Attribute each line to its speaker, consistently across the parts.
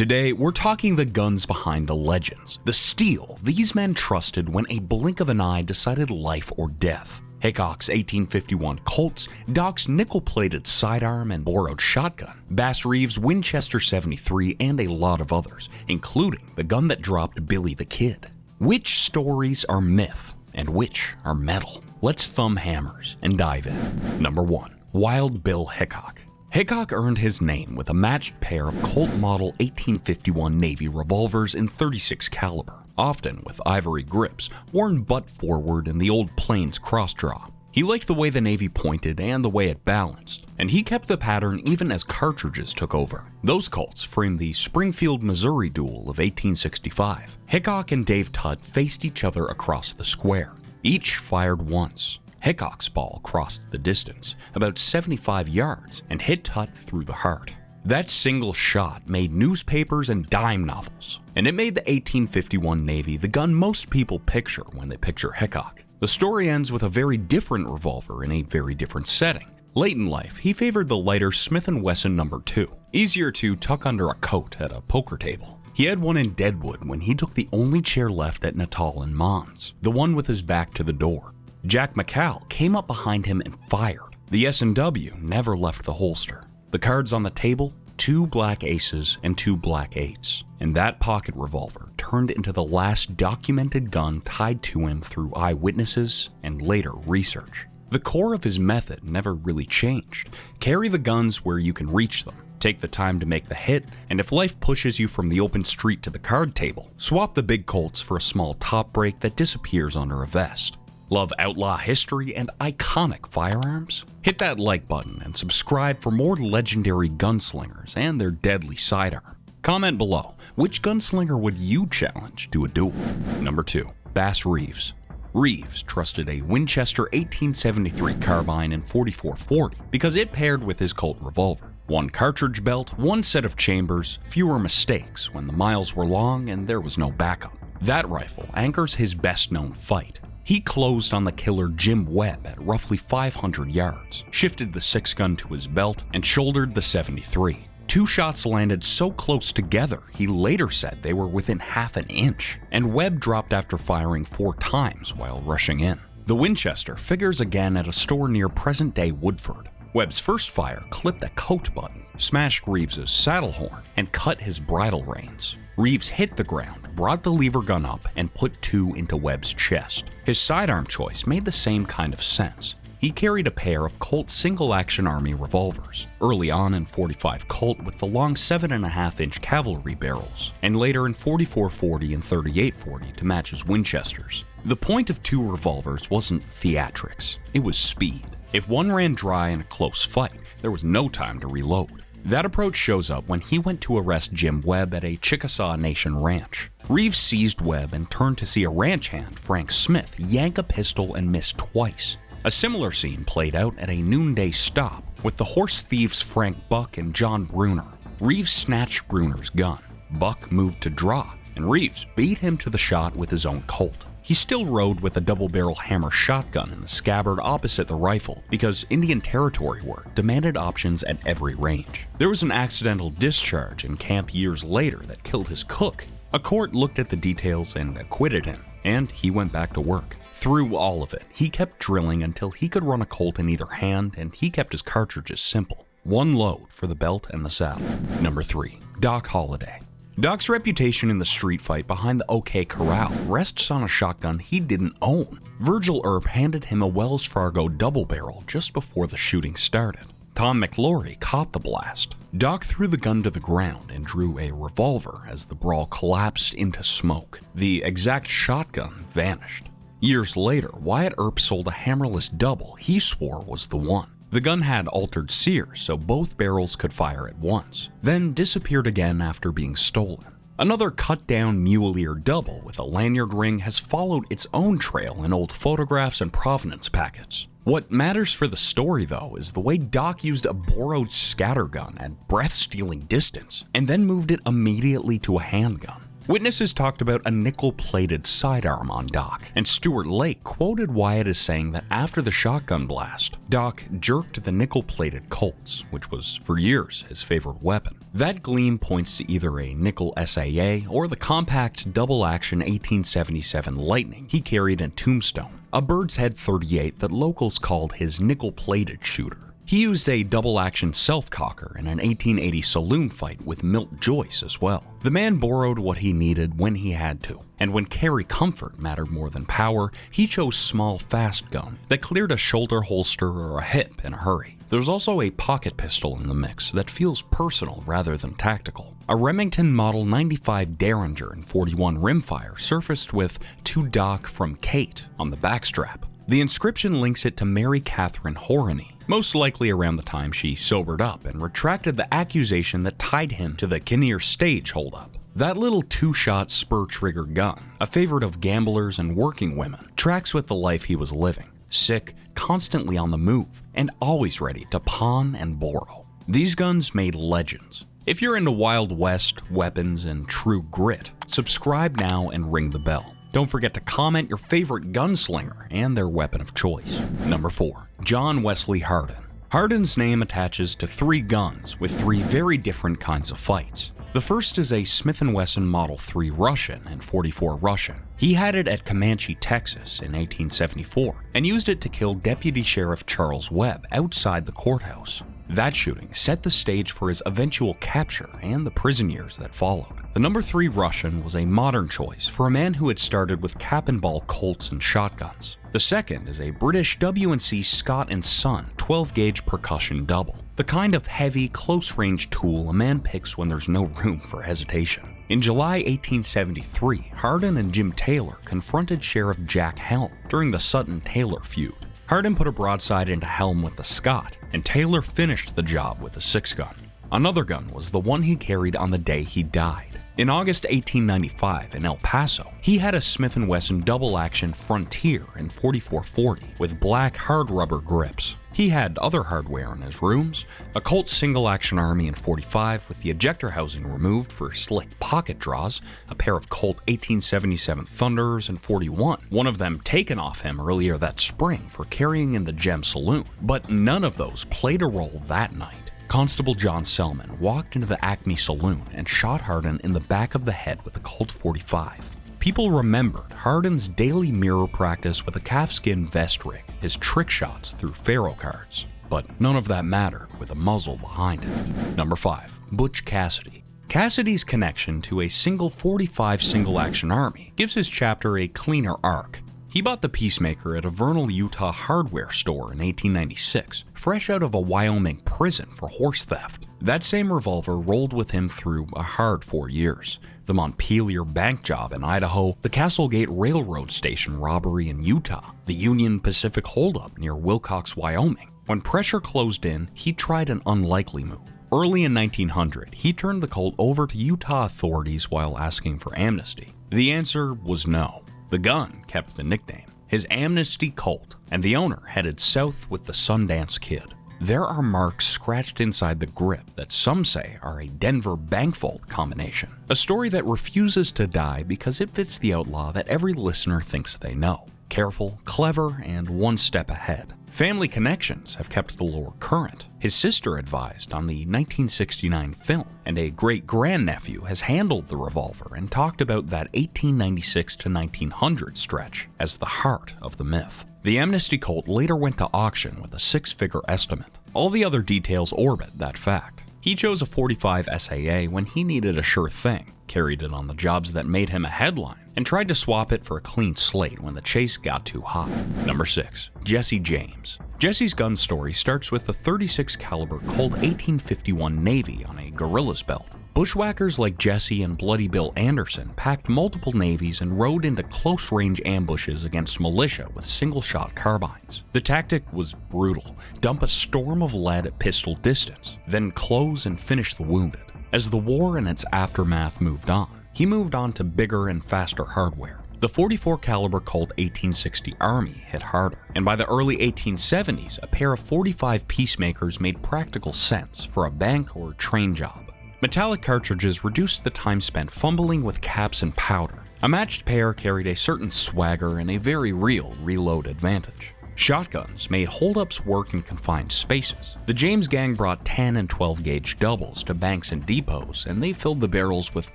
Speaker 1: Today, we're talking the guns behind the legends, the steel these men trusted when a blink of an eye decided life or death. Hickok's 1851 Colts, Doc's nickel-plated sidearm and borrowed shotgun, Bass Reeves' Winchester 73, and a lot of others, including the gun that dropped Billy the Kid. Which stories are myth and which are metal? Let's thumb hammers and dive in. Number 1. Wild Bill Hickok. Hickok earned his name with a matched pair of Colt Model 1851 Navy revolvers in .36 caliber, often with ivory grips, worn butt forward in the old Plains cross-draw. He liked the way the Navy pointed and the way it balanced, and he kept the pattern even as cartridges took over. Those Colts framed the Springfield, Missouri duel of 1865. Hickok and Dave Tutt faced each other across the square. Each fired once. Hickok's ball crossed the distance, about 75 yards, and hit Tutt through the heart. That single shot made newspapers and dime novels, and it made the 1851 Navy the gun most people picture when they picture Hickok. The story ends with a very different revolver in a very different setting. Late in life, he favored the lighter Smith & Wesson No. 2, easier to tuck under a coat at a poker table. He had one in Deadwood when he took the only chair left at Natal and Mons, the one with his back to the door. Jack McCall came up behind him and fired. The S&W never left the holster. The cards on the table, 2 black aces and 2 black eights. And that pocket revolver turned into the last documented gun tied to him through eyewitnesses and later research. The core of his method never really changed. Carry the guns where you can reach them. Take the time to make the hit, and if life pushes you from the open street to the card table, swap the big Colts for a small top break that disappears under a vest. Love outlaw history and iconic firearms? Hit that like button and subscribe for more legendary gunslingers and their deadly sidearm. Comment below, which gunslinger would you challenge to a duel? Number 2. Bass Reeves. Reeves trusted a Winchester 1873 carbine in .44-40 because it paired with his Colt revolver. 1 cartridge belt, 1 set of chambers, fewer mistakes when the miles were long and there was no backup. That rifle anchors his best-known fight. He closed on the killer Jim Webb at roughly 500 yards, shifted the 6-gun to his belt, and shouldered the 73. 2 shots landed so close together, he later said they were within half an inch, and Webb dropped after firing 4 times while rushing in. The Winchester figures again at a store near present-day Woodford. Webb's first fire clipped a coat button, smashed Reeves's saddle horn, and cut his bridle reins. Reeves hit the ground, brought the lever gun up, and put 2 into Webb's chest. His sidearm choice made the same kind of sense. He carried a pair of Colt single-action Army revolvers, early on in .45 Colt with the long 7.5-inch cavalry barrels, and later in .44-40 and .38-40 to match his Winchesters. The point of 2 revolvers wasn't theatrics, it was speed. If one ran dry in a close fight, there was no time to reload. That approach shows up when he went to arrest Jim Webb at a Chickasaw Nation ranch. Reeves seized Webb and turned to see a ranch hand, Frank Smith, yank a pistol and miss twice. A similar scene played out at a noonday stop with the horse thieves Frank Buck and John Bruner. Reeves snatched Bruner's gun. Buck moved to draw, and Reeves beat him to the shot with his own Colt. He still rode with a double-barrel hammer shotgun in the scabbard opposite the rifle because Indian Territory work demanded options at every range. There was an accidental discharge in camp years later that killed his cook. A court looked at the details and acquitted him, and he went back to work. Through all of it, he kept drilling until he could run a Colt in either hand, and he kept his cartridges simple. 1 load for the belt and the saddle. Number 3. Doc Holliday. Doc's reputation in the street fight behind the OK Corral rests on a shotgun he didn't own. Virgil Earp handed him a Wells Fargo double barrel just before the shooting started. Tom McLaury caught the blast. Doc threw the gun to the ground and drew a revolver as the brawl collapsed into smoke. The exact shotgun vanished. Years later, Wyatt Earp sold a hammerless double he swore was the one. The gun had altered sears, so both barrels could fire at once, then disappeared again after being stolen. Another cut-down mule-ear double with a lanyard ring has followed its own trail in old photographs and provenance packets. What matters for the story, though, is the way Doc used a borrowed scattergun at breath-stealing distance, and then moved it immediately to a handgun. Witnesses talked about a nickel-plated sidearm on Doc, and Stuart Lake quoted Wyatt as saying that after the shotgun blast, Doc jerked the nickel-plated Colts, which was for years his favorite weapon. That gleam points to either a nickel SAA or the compact double-action 1877 Lightning he carried in Tombstone, a bird's head .38 that locals called his nickel-plated shooter. He used a double-action self-cocker in an 1880 saloon fight with Milt Joyce as well. The man borrowed what he needed when he had to, and when carry comfort mattered more than power, he chose small fast gun that cleared a shoulder holster or a hip in a hurry. There's also a pocket pistol in the mix that feels personal rather than tactical. A Remington Model 95 Derringer and .41 rimfire surfaced with "To Doc from Kate" on the backstrap. The inscription links it to Mary Catherine Horney, most likely around the time she sobered up and retracted the accusation that tied him to the Kinnear stage holdup. That little two-shot spur-trigger gun, a favorite of gamblers and working women, tracks with the life he was living, sick, constantly on the move, and always ready to pawn and borrow. These guns made legends. If you're into Wild West, weapons, and true grit, subscribe now and ring the bell. Don't forget to comment your favorite gunslinger and their weapon of choice. Number 4. John Wesley Hardin. Hardin's name attaches to 3 guns with 3 very different kinds of fights. The first is a Smith & Wesson Model 3 Russian and .44 Russian. He had it at Comanche, Texas in 1874 and used it to kill Deputy Sheriff Charles Webb outside the courthouse. That shooting set the stage for his eventual capture and the prison years that followed. The number 3 Russian was a modern choice for a man who had started with cap and ball Colts and shotguns. The second is a British W&C Scott & Son 12-gauge percussion double, the kind of heavy, close-range tool a man picks when there's no room for hesitation. In July 1873, Hardin and Jim Taylor confronted Sheriff Jack Helm during the Sutton-Taylor feud. Hardin put a broadside into Helm with the Scott, and Taylor finished the job with a 6-gun. Another gun was the one he carried on the day he died. In August 1895 in El Paso, he had a Smith & Wesson double-action Frontier in .44-40 with black hard rubber grips. He had other hardware in his rooms, a Colt single-action Army in .45 with the ejector housing removed for slick pocket draws, a pair of Colt 1877 Thunderers in .41, one of them taken off him earlier that spring for carrying in the Gem Saloon. But none of those played a role that night. Constable John Selman walked into the Acme Saloon and shot Hardin in the back of the head with a Colt .45. People remembered Hardin's daily mirror practice with a calfskin vest rig, his trick shots through Pharaoh cards. But none of that mattered with a muzzle behind it. Number 5. Butch Cassidy. Cassidy's connection to a single .45 single-action Army gives his chapter a cleaner arc. He bought the Peacemaker at a Vernal, Utah hardware store in 1896, fresh out of a Wyoming prison for horse theft. That same revolver rolled with him through a hard 4 years. The Montpelier bank job in Idaho, the Castlegate Railroad Station robbery in Utah, the Union Pacific holdup near Wilcox, Wyoming. When pressure closed in, he tried an unlikely move. Early in 1900, he turned the Colt over to Utah authorities while asking for amnesty. The answer was no. The gun kept the nickname, his Amnesty Colt, and the owner headed south with the Sundance Kid. There are marks scratched inside the grip that some say are a Denver bank vault combination, a story that refuses to die because it fits the outlaw that every listener thinks they know. Careful, clever, and one step ahead. Family connections have kept the lore current. His sister advised on the 1969 film, and a great-grandnephew has handled the revolver and talked about that 1896 to 1900 stretch as the heart of the myth. The Amnesty Colt later went to auction with a 6-figure estimate. All the other details orbit that fact. He chose a .45 SAA when he needed a sure thing, carried it on the jobs that made him a headline, and tried to swap it for a clean slate when the chase got too hot. Number 6. Jesse James. Jesse's gun story starts with the .36 caliber Colt 1851 Navy on a Gorilla's belt. Bushwhackers like Jesse and Bloody Bill Anderson packed multiple navies and rode into close-range ambushes against militia with single-shot carbines. The tactic was brutal. Dump a storm of lead at pistol distance, then close and finish the wounded. As the war and its aftermath moved on, he moved on to bigger and faster hardware. The .44 caliber Colt 1860 Army hit harder, and by the early 1870s, a pair of .45 Peacemakers made practical sense for a bank or train job. Metallic cartridges reduced the time spent fumbling with caps and powder. A matched pair carried a certain swagger and a very real reload advantage. Shotguns made holdups work in confined spaces. The James gang brought 10 and 12 gauge doubles to banks and depots, and they filled the barrels with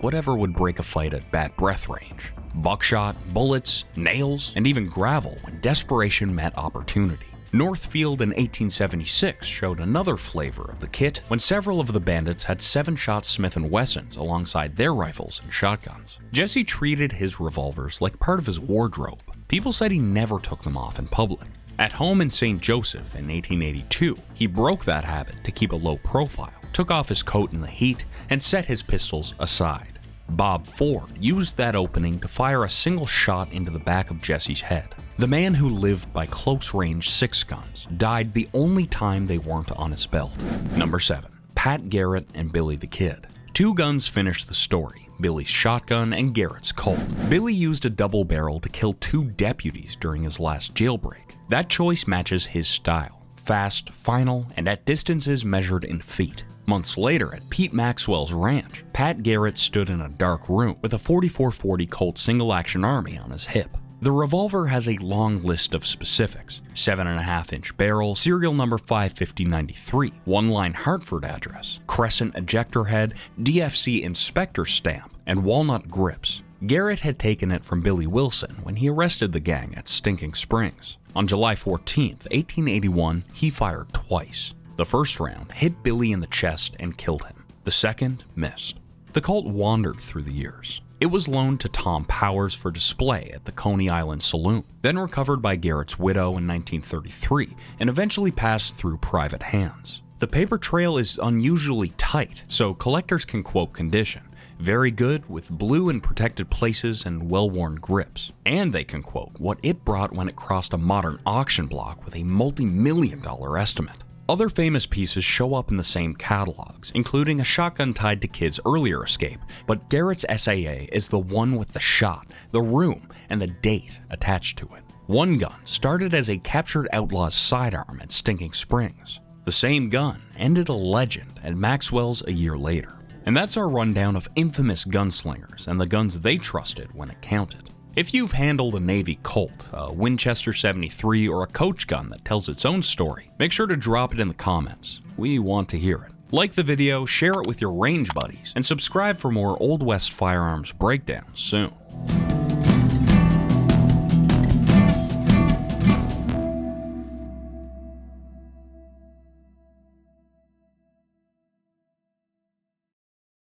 Speaker 1: whatever would break a fight at bat breath range. Buckshot, bullets, nails, and even gravel when desperation met opportunity. Northfield in 1876 showed another flavor of the kit when several of the bandits had 7-shot Smith & Wessons alongside their rifles and shotguns. Jesse treated his revolvers like part of his wardrobe. People said he never took them off in public. At home in St. Joseph in 1882, he broke that habit to keep a low profile, took off his coat in the heat, and set his pistols aside. Bob Ford used that opening to fire a single shot into the back of Jesse's head. The man who lived by close-range 6 guns died the only time they weren't on his belt. Number 7. Pat Garrett and Billy the Kid. 2 guns finished the story, Billy's shotgun and Garrett's Colt. Billy used a double barrel to kill 2 deputies during his last jailbreak. That choice matches his style, fast, final, and at distances measured in feet. Months later at Pete Maxwell's ranch, Pat Garrett stood in a dark room with a 44-40 Colt single-action army on his hip. The revolver has a long list of specifics: 7.5-inch barrel, serial number 55093, one-line Hartford address, crescent ejector head, DFC inspector stamp, and walnut grips. Garrett had taken it from Billy Wilson when he arrested the gang at Stinking Springs. On July 14, 1881, he fired twice. The first round hit Billy in the chest and killed him. The second missed. The Colt wandered through the years. It was loaned to Tom Powers for display at the Coney Island Saloon, then recovered by Garrett's widow in 1933, and eventually passed through private hands. The paper trail is unusually tight, so collectors can quote condition. Very good with blue in protected places and well-worn grips. And they can quote what it brought when it crossed a modern auction block with a multi-million-dollar estimate. Other famous pieces show up in the same catalogs, including a shotgun tied to Kid's earlier escape, but Garrett's SAA is the one with the shot, the room, and the date attached to it. One gun started as a captured outlaw's sidearm at Stinking Springs. The same gun ended a legend at Maxwell's a year later. And that's our rundown of infamous gunslingers and the guns they trusted when it counted. If you've handled a Navy Colt, a Winchester 73, or a coach gun that tells its own story, make sure to drop it in the comments. We want to hear it. Like the video, share it with your range buddies, and subscribe for more Old West firearms breakdowns soon.